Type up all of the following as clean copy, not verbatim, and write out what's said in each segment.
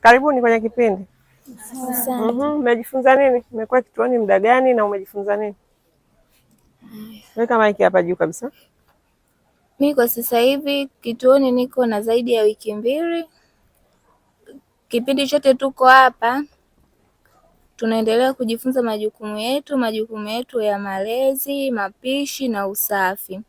Karibuni kwenye kipindi. Asante. Umejifunza nini? Umekuwa kituoni muda gani na umejifunza nini? Weka maiki hapa juu kabisa. Mimi kwa sasa hivi kituoni niko na zaidi ya wiki 2. Kipindi chote tuko hapa tunaendelea kujifunza majukumu yetu ya malezi, mapishi na usafi.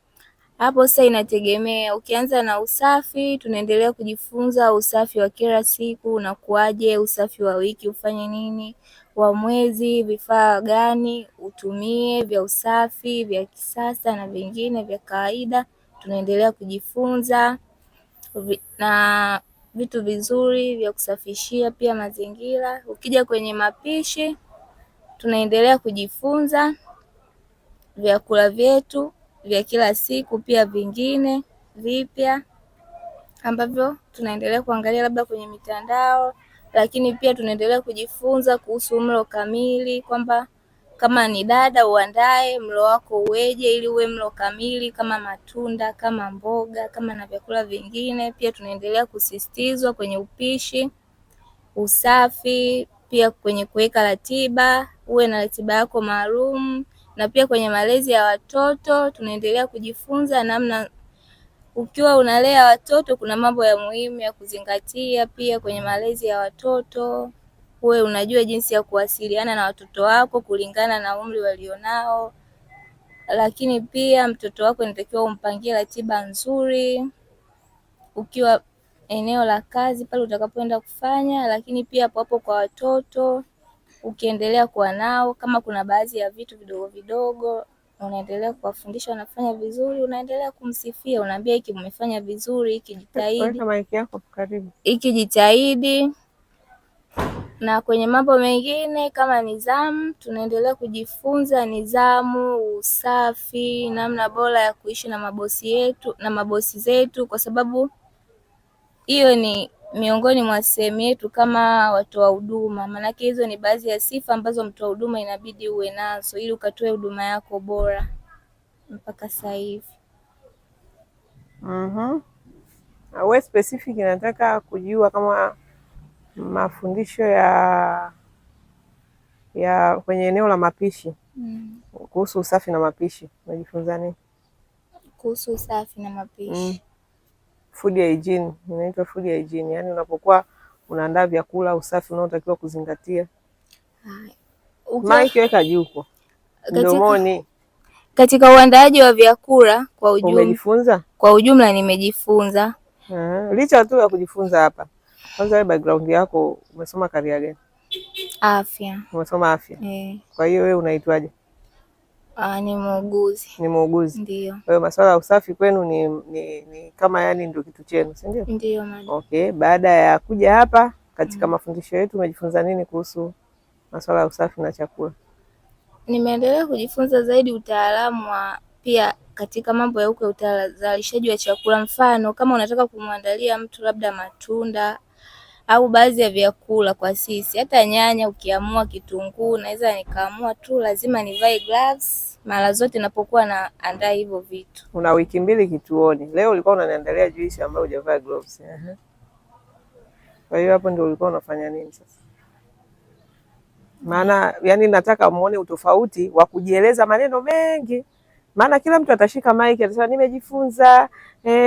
Hapo sasa inategemea, ukianza na usafi tunaendelea kujifunza usafi wa kila siku unakuaje, usafi wa wiki ufanye nini, wa mwezi vifaa gani utumie vya usafi vya kisasa na vingine vya kawaida. Tunaendelea kujifunza na vitu vizuri vya kusafishia pia mazingira. Ukija kwenye mapishi tunaendelea kujifunza vyakula vyetu vya kila siku, pia vingine vipya ambavyo tunaendelea kuangalia labda kwenye mitandao, lakini pia tunaendelea kujifunza kuhusu mlo kamili, kwamba kama ni dada uandae mlo wako uweje ili uwe mlo kamili, kama matunda, kama mboga, kama na vyakula vingine. Pia tunaendelea kusisitizwa kwenye upishi, usafi, pia kwenye kuweka ratiba, uwe na ratiba yako maalum, na pia kwenye malezi ya watoto tunaendelea kujifunza namna ukiwa unalea watoto kuna mambo ya muhimu ya kuzingatia. Pia kwenye malezi ya watoto uwe unajua jinsi ya kuwasiliana na watoto wako kulingana na umri walionao, lakini pia mtoto wako inatakiwa umpangie ratiba nzuri ukiwa eneo la kazi pale utakapoenda kufanya, lakini pia hapo kwa watoto ukiendelea kuwa nao, kama kuna baadhi ya vitu vidogo vidogo unaendelea kuwafundisha wanafanya vizuri, unaendelea kumsifia, unaambia hiki mmefanya vizuri, hiki jitahidi. Weka maiki yako karibu. Hiki jitahidi. Na kwenye mambo mengine kama nidhamu, tunaendelea kujifunza nidhamu, usafi, namna bora ya kuishi na mabosi zetu, kwa sababu hiyo ni miongoni mwa sehemu yetu kama watoa huduma. Maanake hizo ni baadhi ya sifa ambazo mtoa huduma inabidi uwe nazo ili ukatoe huduma yako bora mpaka sasa hivi. Wewe specific nataka kujua kama mafundisho ya kwenye eneo la mapishi kuhusu usafi na mapishi umejifunza nini? Kuhusu usafi na mapishi. Food hygiene, inaitwa food hygiene. Yaani unapokuwa unaandaa vyakula, usafi unaotakiwa kuzingatia. Maiki weka juu huko. Mdomoni. Katika uandaaji wa vyakula kwa ujumla. Umejifunza? Kwa ujumla nimejifunza. Licha tu ya kujifunza hapa. Kwanza wewe background yako umesoma career gani? Afya. Umesoma afya? Kwa hiyo wewe unaitwaje? Ni muuguzi. Ni muuguzi? Ndio. Kwa hiyo masuala ya usafi kwenu ni kama yani ndio kitu chenu, si ndio? Ndio madam. Okay, baada ya kuja hapa katika mafundisho yetu umejifunza nini kuhusu masuala ya usafi na chakula? Nimeendelea kujifunza zaidi utaalamu wa pia katika mambo ya huko uzalishaji wa chakula. Mfano kama unataka kumwandalia mtu labda matunda au baadhi ya vyakula, kwa sisi hata nyanya, ukiamua kitunguu, naweza nikaamua tu lazima nivae gloves mara zote ninapokuwa naandaa hivyo vitu. Una wiki 2 kituoni, leo ulikuwa unaniandalia juice ambayo hujavaa gloves. Kwa hiyo hapo ndio ulikuwa unafanya nini sasa? Maana yani nataka muone utofauti wa kujieleza maneno mengi. Maana kila mtu atashika mic atasema nimejifunza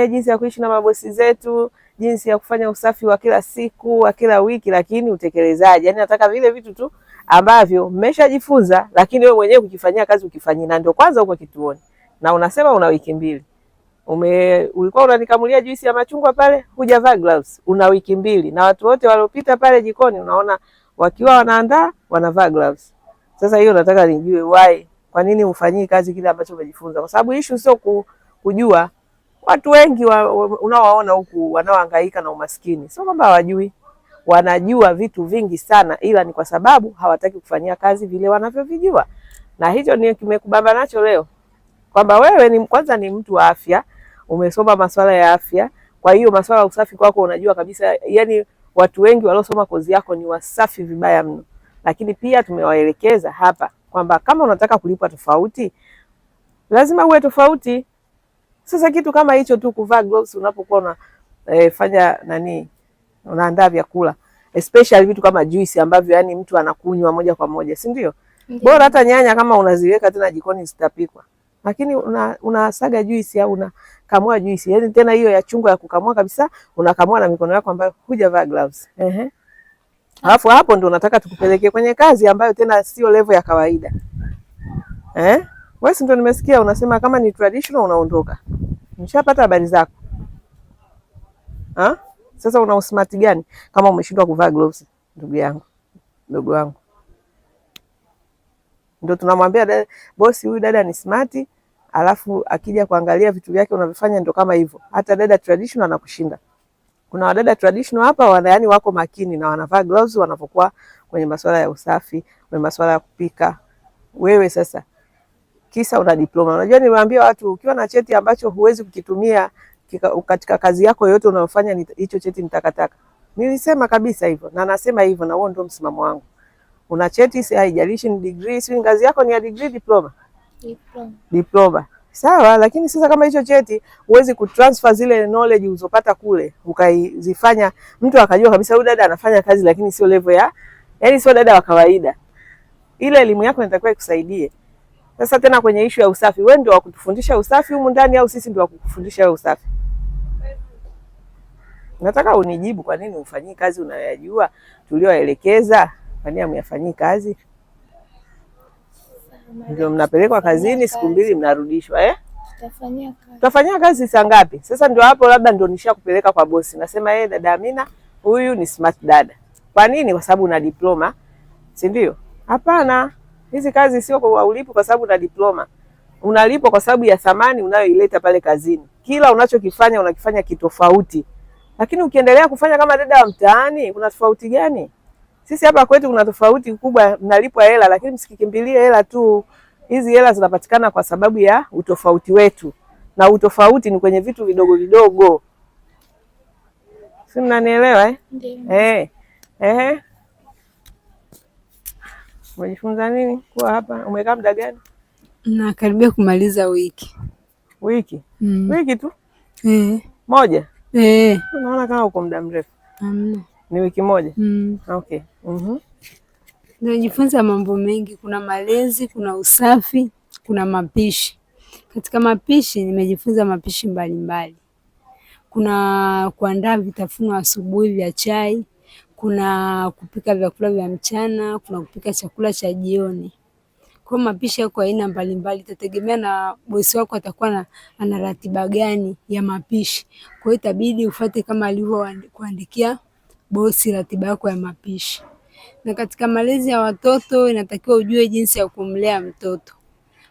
jinsi ya kuishi na mabosi zetu, jinsi ya kufanya usafi wa kila siku, wa kila wiki, lakini utekelezaji. Yani nataka vile vitu tu ambavyo mmeshajifunza lakini wewe mwenyewe kujifanyia kazi ukifanyia, na ndio kwanza uko kituoni. Na unasema una wiki 2. Ulikuwa unanikamulia juisi ya machungwa pale, hujavaa gloves. Una wiki 2 na watu wote waliopita pale jikoni unaona wakiwa wanaandaa wanavaa gloves. Sasa hiyo nataka nijue why. Kwa nini ufanyii kazi kile ambacho umejifunza? Kwa sababu issue sio kujua. Watu wengi unaowaona huku wanaohangaika na umaskini sio kwamba hawajui. Wanajua vitu vingi sana, ila ni kwa sababu hawataki kufanyia kazi vile wanavyovijua. Na hicho ni kimekubamba nacho leo. Kwamba wewe kwanza ni mtu wa afya, umesoma masuala ya afya. Kwa hiyo masuala ya usafi kwako unajua kabisa, yani watu wengi waliosoma kozi yako ni wasafi vibaya mno. Lakini pia tumewaelekeza hapa kwamba kama unataka kulipwa tofauti lazima uwe tofauti. Sasa kitu kama hicho tu kuvaa gloves unapokuwa unafanya unaandaa vyakula, especially vitu kama juice ambavyo yani mtu anakunywa moja kwa moja, si ndio? Bora hata nyanya kama unaziweka tena jikoni zitapikwa, lakini unasaga juice au unakamua juice, yani tena hiyo ya chungwa ya kukamua kabisa, unakamua na mikono yako ambayo hujavaa gloves. Alafu hapo ndo nataka tukupeleke kwenye kazi ambayo tena sio level ya kawaida. Wewe ndio nimesikia unasema kama ni traditional unaondoka. Nishapata habari zako. Sasa una usmart gani kama umeshindwa kuvaa gloves, ndugu wangu? Ndio tunamwambia bosi huyu dada ni smart, alafu akija kuangalia vitu vyake unavyofanya ndio kama hivyo. Hata dada traditional anakushinda. Kuna wadada traditional hapa yani wako makini na wanavaa gloves wanapokuwa kwenye masuala ya usafi, kwenye masuala ya kupika. Wewe sasa kisa una diploma. Unajua niwaambia watu ukiwa na cheti ambacho huwezi kukitumia katika kazi yako yote unayofanya, hicho cheti ni takataka. Nilisema kabisa hivyo na nasema hivyo, na huo ndio msimamo wangu. Una cheti si haijalishi ni degree, si ngazi yako ni ya degree, diploma. Sawa, lakini sasa kama hicho cheti huwezi kutransfer zile knowledge uzopata kule ukaizifanya mtu akajua kabisa huyu dada anafanya kazi lakini sio level ya, yani sio dada wa kawaida. Ile elimu yako inatakiwa ikusaidie. Sasa tena kwenye issue ya usafi, wewe ndio wa kutufundisha usafi humu ndani au sisi ndio wa kukufundisha wewe usafi? Nataka unijibu kwa nini ufanyii kazi unayojua tulioelekeza, kwa nini hamyafanyii kazi? Ndio mnapelekwa kazini siku mbili mnarudishwa Tutafanyia kazi saa ngapi? Sasa ndio hapo labda ndio nishakupeleka kwa bosi. Nasema dada Amina, huyu ni smart dada. Kwa nini? Kwa sababu una diploma. Si ndio? Hapana. Hizi kazi sio kwa ulipo kwa sababu una diploma. Unalipwa kwa sababu ya thamani unayoileta pale kazini. Kila unachokifanya unakifanya kitofauti. Lakini ukiendelea kufanya kama dada wa mtaani, kuna tofauti gani? Sisi hapa kwetu kuna tofauti kubwa, mnalipwa hela lakini msikikimbilie hela tu. Hizi hela zinapatikana kwa sababu ya utofauti wetu. Na utofauti ni kwenye vitu vidogo vidogo. Si mnanielewa Ndiyo. Umejifunza nini kuwa hapa? Umekaa muda gani? Nakaribia kumaliza wiki. Wiki? Wiki tu? Moja? Unaona kama uko muda mrefu. Ni wiki moja? Okay. Nimejifunza mambo mengi, kuna malezi, kuna usafi, kuna mapishi. Katika mapishi nimejifunza mapishi mbalimbali. Kuna kuandaa vitafunwa asubuhi vya chai, kuna kupika vyakula vya mchana, kuna kupika chakula cha jioni. Kwa mapishi yako aina mbalimbali, itategemea na bosi wako atakuwa ana ratiba gani ya mapishi. Kwa hiyo itabidi ufuate kama alivyokuandikia bosi ratiba yako ya mapishi. Na katika malezi ya watoto inatakiwa ujue jinsi ya kumlea mtoto.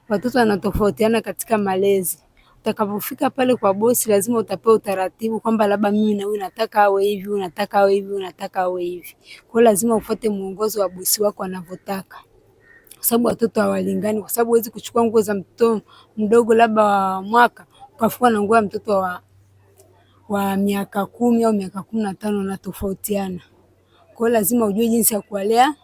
Watoto wanatofautiana katika malezi. Utakapofika pale kwa bosi lazima utapewa utaratibu kwamba labda mimi na huyu nataka awe hivi, unataka awe hivi, unataka awe hivi. Kwa hiyo lazima ufuate muongozo wa bosi wako anavyotaka. Kwa sababu watoto hawalingani, kwa sababu huwezi kuchukua nguo za mtoto mdogo labda wa mwaka ukafua na nguo ya mtoto wa miaka 10 au miaka 15 na tofautiana. Kwa hiyo lazima ujue jinsi ya kuwalea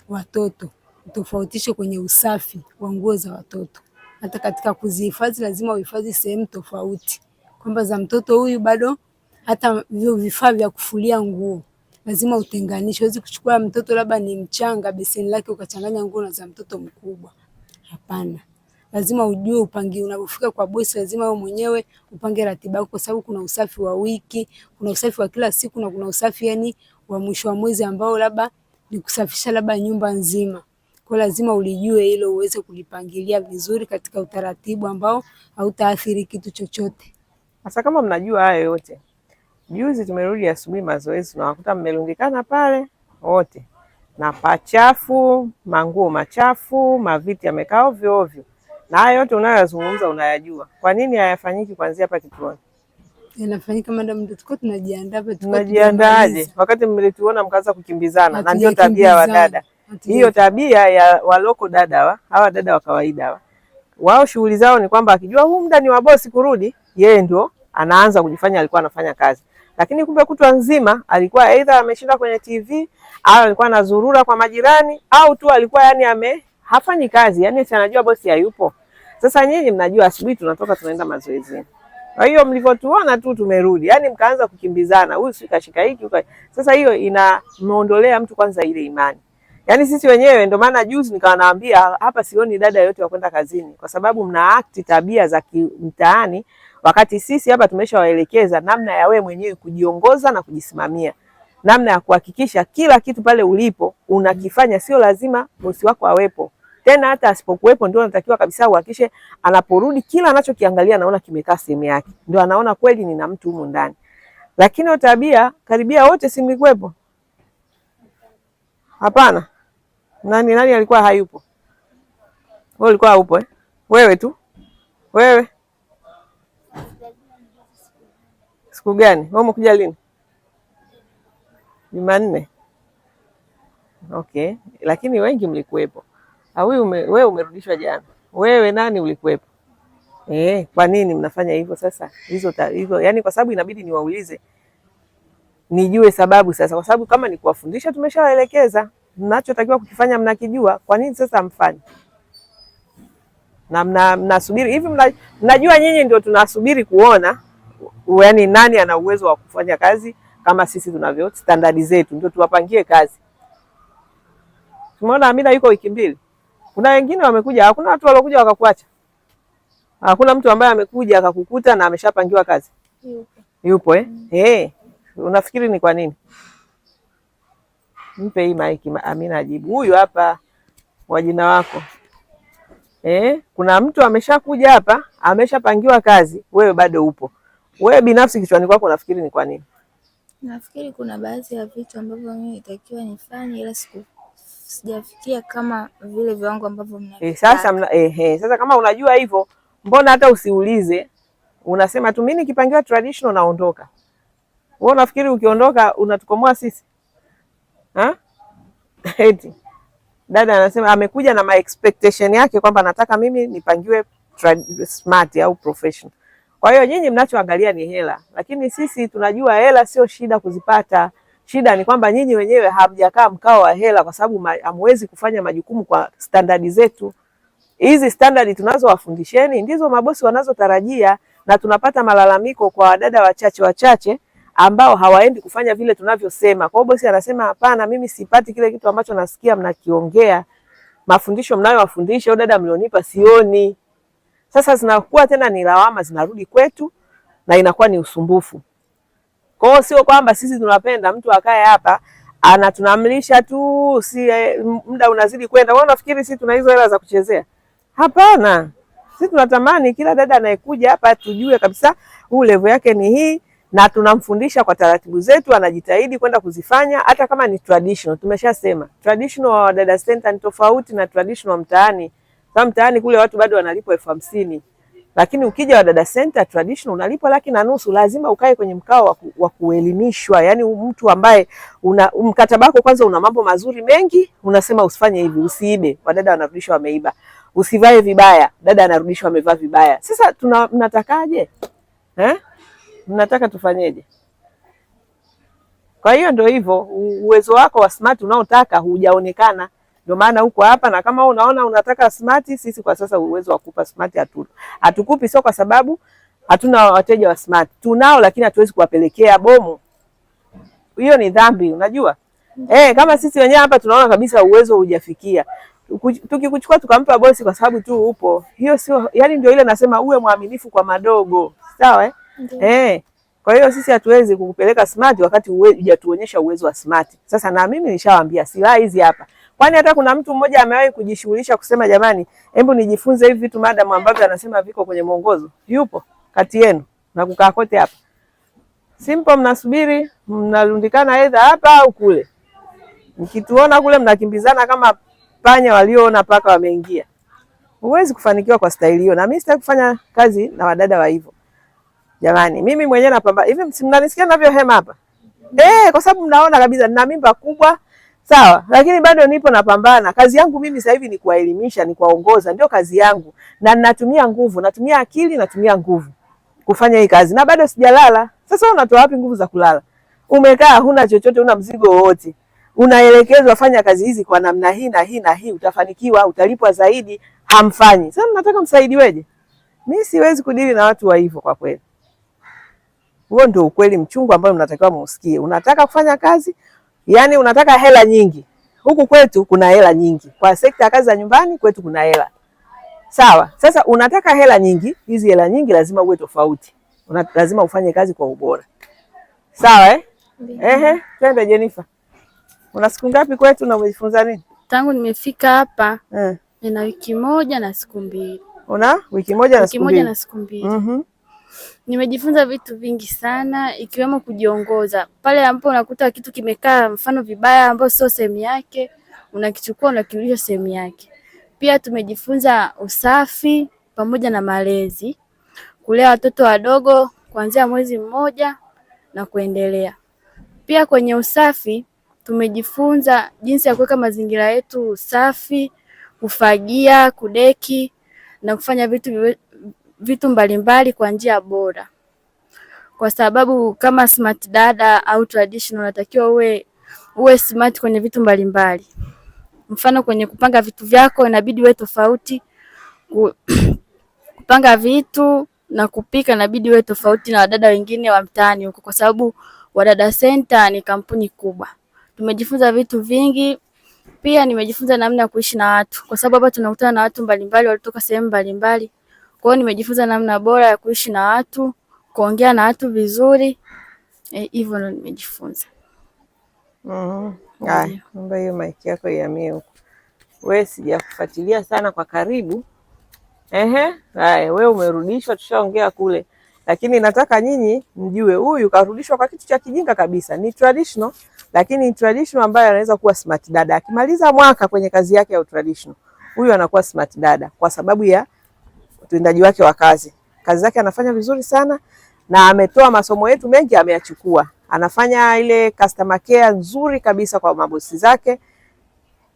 watoto, utofautishe kwenye usafi wa nguo za watoto. Hata katika kuzihifadhi lazima uhifadhi sehemu tofauti, kwamba za mtoto huyu bado, hata vifaa vya kufulia nguo lazima utenganishe. Huwezi kuchukua mtoto labda ni mchanga beseni lake ukachanganya nguo na za mtoto mkubwa. Hapana. Lazima ujue upange, unapofika kwa bosi lazima wewe mwenyewe upange ratiba yako, kwa sababu kuna usafi wa wiki, kuna usafi wa kila siku na kuna usafi yani wa mwisho wa mwezi ambao labda ni kusafisha labda nyumba nzima. Kwa lazima ulijue hilo uweze kulipangilia vizuri katika utaratibu ambao hautaathiri kitu chochote. Sasa kama mnajua hayo yote, juzi tumerudi asubuhi mazoezi na wakuta mmelundikana pale wote. Na pachafu, manguo machafu, maviti yamekaa ovyo ovyo. Na hayo yote unayozungumza unayajua. Kwa nini hayafanyiki kuanzia hapa kituoni? Yanafanyika madam, ndio tuko tunajiandaa hapa. Tunajiandaaje wakati mlituona mkaanza kukimbizana? Na ndio tabia ya wadada. Hiyo tabia ya waloko dada hawa dada wa kawaida wao shughuli zao ni kwamba akijua huu muda ni wa bosi kurudi, yeye ndio anaanza kujifanya alikuwa anafanya kazi. Lakini kumbe kutwa nzima alikuwa aidha ameshinda kwenye TV au alikuwa anazurura kwa majirani au tu alikuwa yani hafanyi kazi, yani si anajua bosi hayupo. Sasa nyinyi mnajua asubuhi tunatoka tunaenda mazoezini. Kwa hiyo mlivyotuona tu tumerudi, yani mkaanza kukimbizana, huyu si kashika hiki. Sasa hiyo inamuondolea mtu kwanza ile imani. Yani sisi wenyewe ndio maana juzi nikawa naambia hapa sioni dada yote wa kwenda kazini, kwa sababu mna act tabia za kimtaani, wakati sisi hapa tumeshawaelekeza namna ya wewe mwenyewe kujiongoza na kujisimamia, namna ya kuhakikisha kila kitu pale ulipo unakifanya. Sio lazima bosi wako awepo, tena hata asipokuwepo ndio unatakiwa kabisa uhakikishe anaporudi kila anachokiangalia anaona kimekaa sehemu yake, ndio anaona kweli nina mtu humu ndani. Lakini tabia karibia wote si mlikuwepo? Hapana. Nani alikuwa hayupo? Wewe ulikuwa haupo eh? Wewe tu. Wewe siku gani? Wewe umekuja lini? Jumanne. Okay, lakini wengi mlikuwepo. Wewe umerudishwa jana. Wewe nani ulikuwepo? Kwa nini mnafanya hivyo sasa? Hizo yani kwa sababu inabidi niwaulize. Nijue sababu sasa, kwa sababu kama ni kuwafundisha tumeshawaelekeza. Mnachotakiwa kukifanya mnakijua, kwa nini sasa mfanye? Na mnasubiri hivi, mnajua nyinyi ndio tunasubiri kuona yani nani ana uwezo wa kufanya kazi kama sisi tunavyo standard zetu, ndio tuwapangie kazi. Tumeona Amina yuko wiki 2. Kuna wengine wamekuja, hakuna watu waliokuja wakakuacha. Hakuna mtu ambaye amekuja akakukuta na ameshapangiwa kazi. Yupo unafikiri ni kwa nini? Mpe hii maiki Amina ajibu. Huyu hapa wa jina wako. Kuna mtu ameshakuja hapa, ameshapangiwa kazi, wewe bado upo. Wewe binafsi kichwani kwako unafikiri ni kwa nini? Nafikiri kuna baadhi ya vitu ambavyo mimi nitakiwa nifanye ila sijafikia kama vile viwango ambavyo mnavitaka. Sasa kama unajua hivyo, mbona hata usiulize? Unasema tu mimi nikipangiwa traditional naondoka. Wewe unafikiri ukiondoka unatukomoa sisi? Eti dada anasema amekuja na my expectation yake kwamba nataka mimi nipangiwe smart au professional. Kwa hiyo nyinyi mnachoangalia ni hela, lakini sisi tunajua hela sio shida kuzipata. Shida ni kwamba nyinyi wenyewe hamjakaa mkao wa hela, kwa sababu hamwezi kufanya majukumu kwa standardi zetu. Hizi standardi tunazowafundisheni ndizo mabosi wanazotarajia, na tunapata malalamiko kwa wadada wachache ambao hawaendi kufanya vile tunavyosema. Kwa hiyo bosi anasema hapana, mimi sipati kile kitu ambacho nasikia mnakiongea. Mafundisho mnayowafundisha au dada mlionipa sioni. Sasa zinakuwa tena ni lawama zinarudi kwetu na inakuwa ni usumbufu. Kwa hiyo sio kwamba sisi tunapenda mtu akae hapa anatunamlisha tu, si muda unazidi kwenda. Wewe unafikiri sisi tuna hizo hela za kuchezea? Hapana. Sisi tunatamani kila dada anayekuja hapa tujue kabisa huu level yake ni hii, na tunamfundisha kwa taratibu zetu, anajitahidi kwenda kuzifanya hata kama ni traditional. Tumeshasema traditional wa Dada Center ni tofauti na traditional mtaani. Kama mtaani kule watu bado wanalipwa 50,000. Lakini ukija wa Dada Center traditional unalipwa 1,500,000. Lazima ukae kwenye mkao wa kuelimishwa. Yaani mtu ambaye mkataba wako kwanza una mambo mazuri mengi, unasema usifanye hivi, usiibe, wadada wanarudishwa wameiba. Usivae vibaya, dada anarudishwa amevaa vibaya. Sasa mnatakaje? Mnataka tufanyeje? Kwa hiyo ndio hivyo, uwezo wako wa smart unaotaka hujaonekana. Ndio maana uko hapa, na kama unaona unataka smart, sisi kwa sasa uwezo wa kukupa smart hatukupi, sio kwa sababu hatuna wateja wa smart. Tunao, lakini hatuwezi kuwapelekea bomu. Hiyo ni dhambi, unajua? Kama sisi wenyewe hapa tunaona kabisa uwezo hujafikia, tukikuchukua tukampa bosi kwa sababu tu upo, hiyo sio, yani ndio ile nasema uwe mwaminifu kwa madogo. Sawa Kwa hiyo sisi hatuwezi kukupeleka smart wakati hujatuonyesha uwezo wa smart. Sasa na mimi nishawaambia silaha hizi hapa. Kwani hata kuna mtu mmoja amewahi kujishughulisha kusema jamani, hebu nijifunze hivi vitu madam ambavyo anasema viko kwenye mwongozo? Yupo kati yenu na kukaa kote hapa? Simple, mnasubiri, mnarundikana aidha hapa au kule. Mkituona kule mnakimbizana kama panya walioona paka wameingia. Huwezi kufanikiwa kwa staili hiyo, na mimi sitaki kufanya kazi na wadada wa hivyo. Jamani, mimi mwenyewe napambana. Hivi mnanisikia ninavyohema hapa? Kwa sababu mnaona kabisa nina mimba kubwa, sawa? Lakini bado nipo napambana. Kazi yangu mimi sasa hivi ni kuwaelimisha, ni kuwaongoza, ndio kazi yangu. Na ninatumia nguvu, natumia akili, natumia nguvu kufanya hii kazi. Na bado sijalala. Sasa unatoa wapi nguvu za kulala? Umekaa huna chochote, una mzigo wote. Unaelekezwa fanya kazi hizi kwa namna hii na hii na hii, utafanikiwa, utalipwa zaidi, hamfanyi. Sasa mnataka msaidiweje? Mimi siwezi kudili na watu wa hivyo kwa kweli. Huo ndio ukweli mchungu ambao mnatakiwa muusikie. Unataka kufanya kazi, yani unataka hela nyingi. Huku kwetu kuna hela nyingi. Kwa sekta ya kazi za nyumbani kwetu kuna hela. Sawa. Sasa unataka hela nyingi, hizi hela nyingi lazima uwe tofauti. Lazima ufanye kazi kwa ubora. Sawa eh? Twende Jennifer. Una siku ngapi kwetu na umejifunza nini? Tangu nimefika hapa nina wiki moja na siku mbili. Una wiki moja na siku mbili? Wiki moja na siku mbili. Nimejifunza vitu vingi sana ikiwemo kujiongoza. Pale ambapo unakuta kitu kimekaa mfano vibaya ambao sio sehemu yake, unakichukua unakirudisha sehemu yake. Pia tumejifunza usafi pamoja na malezi. Kulea watoto wadogo kuanzia mwezi mmoja na kuendelea. Pia kwenye usafi tumejifunza jinsi ya kuweka mazingira yetu safi, kufagia, kudeki na kufanya vitu mbalimbali kwa njia bora. Kwa sababu kama smart dada au traditional unatakiwa uwe smart kwenye vitu mbalimbali. Mfano kwenye kupanga vitu vyako inabidi uwe tofauti. Kupanga vitu na kupika inabidi uwe tofauti na wadada wengine wa mtaani huko, kwa sababu Wadada Center ni kampuni kubwa. Tumejifunza vitu vingi. Pia nimejifunza namna ya kuishi na watu, kwa sababu hapa tunakutana na watu mbalimbali walitoka sehemu mbalimbali. Kwa hiyo nimejifunza namna bora ya kuishi na watu, kuongea na watu vizuri. Hivyo ndio nimejifunza. Naomba hiyo mic yako ihamie huko. Wewe sijakufuatilia sana kwa karibu. Wewe umerudishwa, tushaongea kule. Lakini nataka nyinyi mjue huyu karudishwa kwa kitu cha kijinga kabisa. Ni traditional, lakini ni traditional ambaye anaweza kuwa smart dada. Akimaliza mwaka kwenye kazi yake ya traditional, huyu anakuwa smart dada kwa sababu ya utendaji wake wa kazi. Kazi zake anafanya vizuri sana na ametoa masomo yetu mengi ameyachukua. Anafanya ile customer care nzuri kabisa kwa mabosi zake.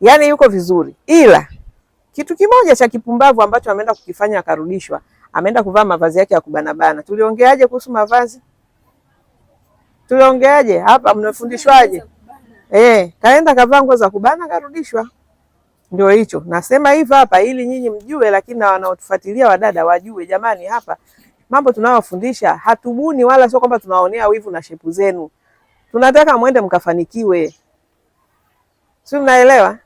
Yaani yuko vizuri. Ila kitu kimoja cha kipumbavu ambacho ameenda kukifanya akarudishwa, ameenda kuvaa mavazi yake ya kubanabana. Tuliongeaje kuhusu mavazi? Tuliongeaje? Hapa mnafundishwaje? Kaenda kavaa nguo za kubana karudishwa. Ndio hicho. Nasema hivi hapa ili nyinyi mjue, lakini na wanaotufuatilia wadada wajue, jamani, hapa mambo tunayofundisha hatubuni wala sio kwamba tunaonea wivu na shepu zenu. Tunataka muende mkafanikiwe. Sio, mnaelewa?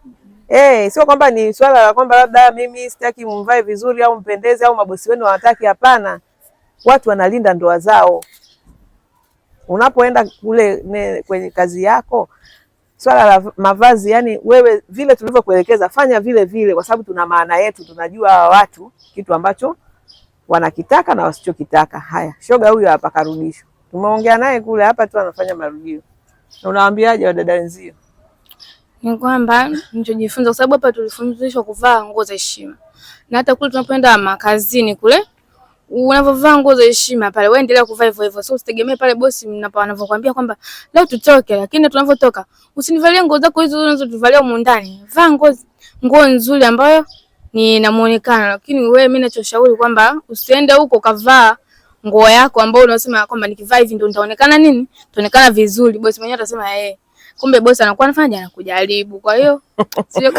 Sio kwamba ni swala la kwamba labda mimi sitaki mvae vizuri au mpendeze au mabosi wenu hawataki. Hapana. Watu wanalinda ndoa zao. Unapoenda kule kwenye kazi yako, swala la mavazi, yani wewe vile tulivyokuelekeza fanya vile vile, kwa sababu tuna maana yetu, tunajua hawa watu kitu ambacho wanakitaka na wasichokitaka. Haya, shoga huyu hapa karudishwa. Tumeongea naye kule, hapa tu anafanya marudio. Na unawaambiaje wadada wenzio? Ni kwamba nilichojifunza, kwa sababu hapa tulifundishwa kuvaa nguo za heshima. Na hata kule tunapoenda makazini kule, unavovaa nguo za heshima pale, wewe endelea kuvaa hivyo hivyo. Sio usitegemee pale bosi anavyokuambia kwamba leo tutoke, lakini tunavotoka usinivalie nguo zako hizo unazotuvalia huko ndani. Vaa nguo nzuri ambayo ni na muonekano. Lakini wewe, mimi ninachoshauri kwamba usiende huko kavaa nguo yako ambayo unasema kwamba nikivaa hivi ndio nitaonekana nini? Tuonekana vizuri. Bosi mwenyewe atasema kumbe bosi anakuwa anafanya anakujaribu. Kwa hiyo sio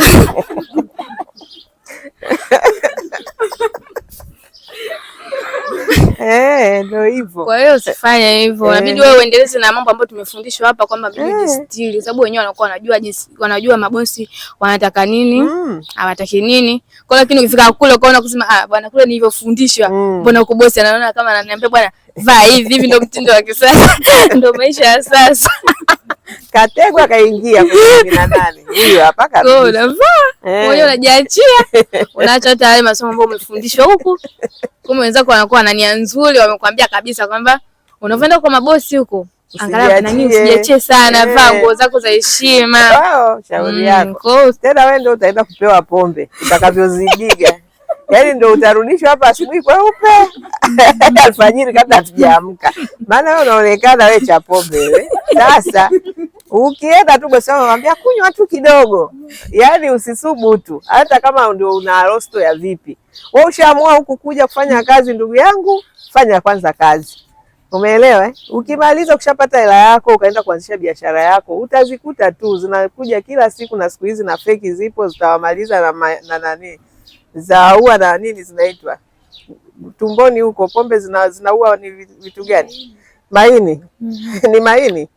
ndio hivyo. Kwa hiyo usifanye hivyo. Inabidi wewe uendeleze na mambo ambayo tumefundishwa hapa kwamba bidii stili, sababu wenyewe wanakuwa wanajua mabosi wanataka nini, hawataki nini. Kwa lakini ukifika kule ukaona kusema bwana kule nilivyofundishwa, mbona huko bosi anaona kama ananiambia bwana vaa hivi ndio mtindo wa kisasa. Ndio maisha ya sasa. Kategwa kaingia kwa 18. Hiyo hapa kabisa. Unavaa. Wewe unajiachia. Unaacha hata yale masomo ambayo umefundishwa huku. Kama wenzako wanakuwa na nia nzuri, wamekwambia kabisa kwamba unavyoenda kwa mabosi huko, angalau na nini usijiachie sana, vaa nguo zako za heshima. Shauri yako. Tena wewe ndio utaenda kupewa pombe utakavyozidiga. Yaani ndio utarudishwa hapa asubuhi kweupe. Alfajiri kabla hatujaamka. Maana wewe unaonekana wewe cha pombe wewe. Sasa ukienda tu bosi wako anambia kunywa tu kidogo. Yaani usisubutu. Hata kama ndio una rosto ya vipi. Wewe ushaamua huku kuja kufanya kazi, ndugu yangu, fanya kwanza kazi. Umeelewa? Ukimaliza ukishapata hela yako ukaenda kuanzisha biashara yako, utazikuta tu zinakuja kila siku, na siku hizi na feki zipo zitawamaliza na nani? Zaua na nini zinaitwa? Tumboni huko pombe zinaua ni vitu gani? Maini. Ni maini.